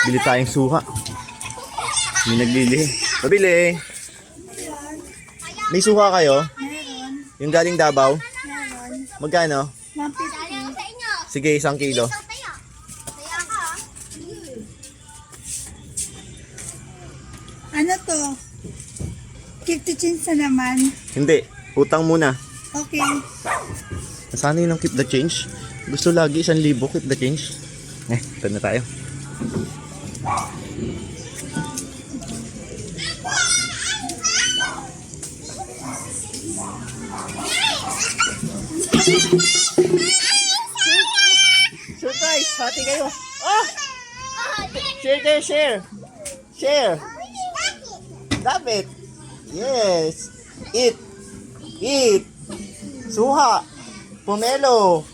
Bili tayong suha. May nagbili. Pabili. May suha kayo? Meron. Yung galing Davao? Meron. Magkano? 150. Sige, 1 kilo. Ano to? 50 cents na naman. Hindi. Utang muna. Okay. Nasaan yun ang keep the change? Gusto lagi 1,000 keep the change. Ito na tayo. Surprise! Hati kayo! Oh! Share, share! Share! Dapat! Yes! Eat! Eat! Suha! Pomelo!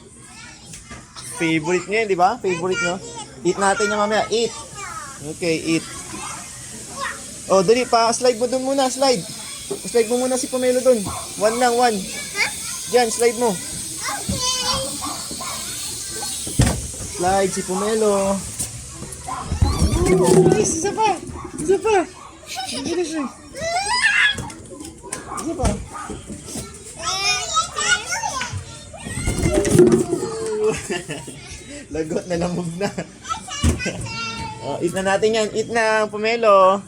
Favorite nyo yun, di ba? Favorite nyo? Eat natin yan mamaya. Eat! Okay, eat. Oh, dali pa. Slide mo dun muna. Slide. Slide mo muna si Pomelo dun. 1 lang, 1. Diyan, slide mo. Slide si Pomelo. Nice! Isa pa! Isa pa! Isa siya. Isa pa. Lagot na lamog na. Oh, eat na natin yan. Eat na, Pomelo.